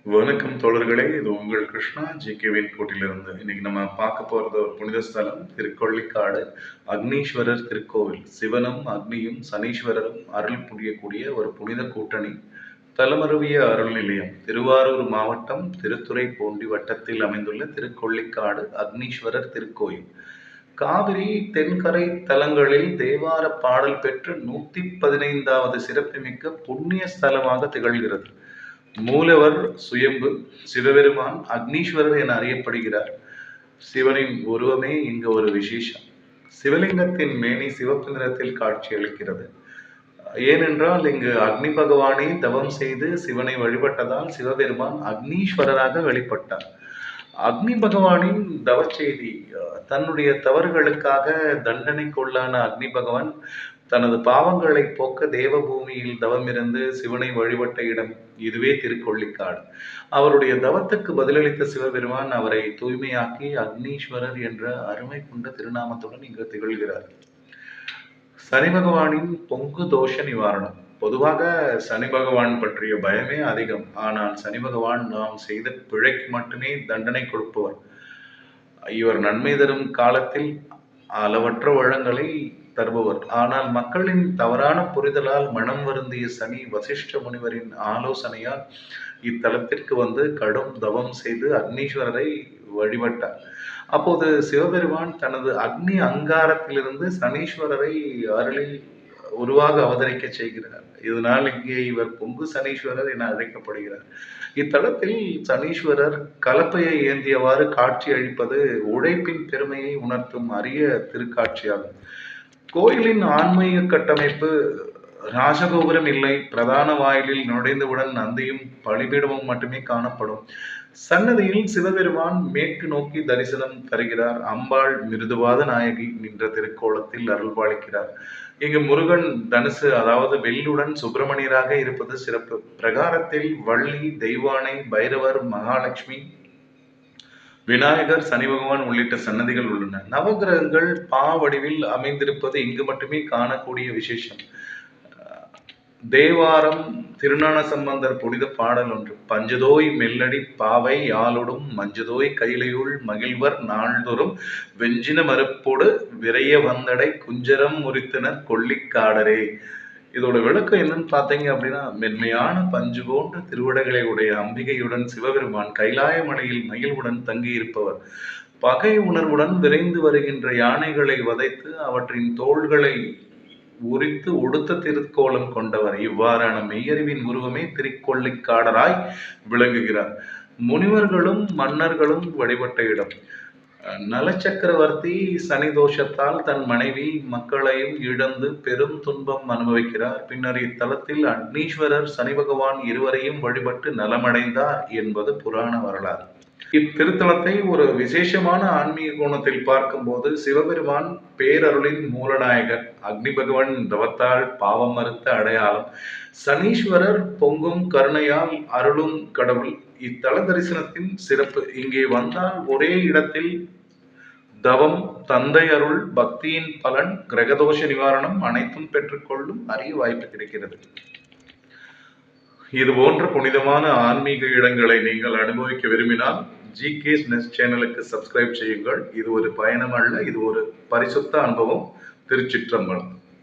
வணக்கம் தோழர்களே, இது உங்கள் கிருஷ்ணா ஜிகேவின் கோட்டிலிருந்து. இன்னைக்கு நம்ம பார்க்க போறது ஒரு புனித ஸ்தலம் திருக்கொள்ளிக்காடு அக்னீஸ்வரர் திருக்கோவில். சிவனும் அக்னியும் சனீஸ்வரரும் அருள் புரியக்கூடிய ஒரு புனித கூட்டணி. தலமருவிய அருள் நிலையம் திருவாரூர் மாவட்டம் திருத்துறைப்பூண்டி வட்டத்தில் அமைந்துள்ள திருக்கொள்ளிக்காடு அக்னீஸ்வரர் திருக்கோயில். காவிரி தென்கரை தலங்களில் தேவார பாடல் பெற்று 115வது சிறப்புமிக்க புண்ணிய ஸ்தலமாக திகழ்கிறது. மூலவர் சுயம்பு சிவபெருமான் அக்னீஸ்வரர் என அறியப்படுகிறார். சிவனின் உருவமே இங்கு ஒரு விசேஷம். சிவலிங்கத்தின் மேனி சிவப்பு நிறத்தில் காட்சி அளிக்கிறது. ஏனென்றால் இங்கு அக்னி பகவானே தவம் செய்து சிவனை வழிபட்டதால் சிவபெருமான் அக்னீஸ்வரராக வெளிப்பட்டார். அக்னி பகவானின் தவ செய்தி, தன்னுடைய தவறுகளுக்காக தண்டனைக்குள்ளான அக்னி பகவான் தனது பாவங்களை போக்க தேவபூமியில் தவமிருந்து சிவனை வழிபட்ட இடம் இதுவே திருக்கொள்ளிக்காடு. அவருடைய தவத்துக்கு பதிலளித்த சிவபெருமான் அவரை தூய்மையாக்கி அக்னீஸ்வரர் என்ற அருமை கொண்ட திருநாமத்துடன் இங்கு திகழ்கிறார். சனி பகவானின் பொங்கு தோஷ நிவாரணம். பொதுவாக சனி பகவான் பற்றிய பயமே அதிகம். ஆனால் சனி பகவான் நாம் செய்த பிழைக்கு மட்டுமே தண்டனை கொடுப்பவர். இவர் நன்மை தரும் காலத்தில் அளவற்ற வளங்களை தருபவர். ஆனால் மக்களின் தவறான புரிதலால் மனம் வருந்திய சனி வசிஷ்ட முனிவரின் ஆலோசனையால் இத்தலத்திற்கு வந்து கடும் தவம் செய்து அக்னீஸ்வரரை வழிபட்டார். அப்போது சிவபெருமான் தனது அக்னி அங்காரத்திலிருந்து சனீஸ்வரரை அருளில் உருவாக அவதரிக்க செய்கிறார். இதனால் இங்கே இவர் பொங்கு சனீஸ்வரர் என அழைக்கப்படுகிறார். இத்தலத்தில் சனீஸ்வரர் கலப்பையை ஏந்தியவாறு காட்சி அளிப்பது உழைப்பின் பெருமையை உணர்த்தும் அரிய திருக்காட்சியாகும். கோயிலின் ஆன்மீக கட்டமைப்பு. ராஜகோபுரம் இல்லை. பிரதான வாயிலில் நுழைந்தவுடன் நந்தியும் பலிபீடமும் மட்டுமே காணப்படும். சன்னதியில் சிவபெருமான் மேற்கு நோக்கி தரிசனம் தருகிறார். அம்பாள் மிருதுவாத நாயகி நின்ற திருக்கோலத்தில் அருள்பாலிக்கிறார். இங்கு முருகன் தனுசு அதாவது வெள்ளுடன் சுப்பிரமணியராக இருப்பது சிறப்பு. பிரகாரத்தில் வள்ளி, தெய்வானை, பைரவர், மகாலட்சுமி, விநாயகர், சனி பகவான் உள்ளிட்ட சன்னதிகள் உள்ளன. நவகிரகங்கள் பா வடிவில் அமைந்திருப்பது இங்கு மட்டுமே காணக்கூடிய விசேஷம். தேவாரம் திருஞான சம்பந்தர் புனித பாடல் ஒன்று. பஞ்சதோய் மெல்லடி பாவை யாழொடும் மஞ்சதோய் கையிலையுள் மகிழ்வர் நாள்தோறும் வெஞ்சின மறுப்போடு விரைய வந்தடை குஞ்சரம் முறித்தனர் கொள்ளிக்காடரே. இதோட விளக்கம் என்னன்னு பார்த்தீங்க அப்படின்னா, மென்மையான பஞ்சு போன்ற திருவடைகளை உடைய அம்பிகையுடன் சிவபெருமான் கைலாய மலையில் மகிழ்வுடன் தங்கியிருப்பவர். பகை உணர்வுடன் விரைந்து வருகின்ற யானைகளை வதைத்து அவற்றின் தோள்களை உரித்து உடுத்த திருக்கோலம் கொண்டவர். இவ்வாறான மெய்யறிவின் உருவமே திருக்கொள்ளிக்காடராய் விளங்குகிறார். முனிவர்களும் மன்னர்களும் வழிபட்ட இடம். நலச்சக்கரவர்த்தி சனி தோஷத்தால் தன் மனைவி மக்களையும் இழந்து பெரும் துன்பம் அனுபவிக்கிறார். பின்னர் இத்தலத்தில் அக்னீஸ்வரர், சனி பகவான் இருவரையும் வழிபட்டு நலமடைந்தார் என்பது புராண வரலாறு. இத்திருத்தலத்தை ஒரு விசேஷமான ஆன்மீக கோணத்தில் பார்க்கும்போது சிவபெருமான் பேரருளின் மூலநாயகர், அக்னி பகவான் தவத்தால் பாவம் மறுத்த அடையாளம், சனீஸ்வரர் பொங்கும் கருணையால் அருளும் கடவுள். இத்தல தரிசனத்தின் சிறப்பு. இங்கே வந்தால் ஒரே இடத்தில் தவம், தந்தை அருள், பக்தியின் பலன், கிரகதோஷ நிவாரணம் அனைத்தும் பெற்றுக்கொள்ளும் அரிய வாய்ப்பு கிடைக்கிறது. இது போன்ற புனிதமான ஆன்மீக இடங்களை நீங்கள் அனுபவிக்க விரும்பினால் ஜிகேஸ் நெஸ்ட் சேனலுக்கு சப்ஸ்கிரைப் செய்யுங்கள். இது ஒரு பயணம் அல்ல, இது ஒரு பரிசுத்த அனுபவம். திருச்சிற்றம்பலம்.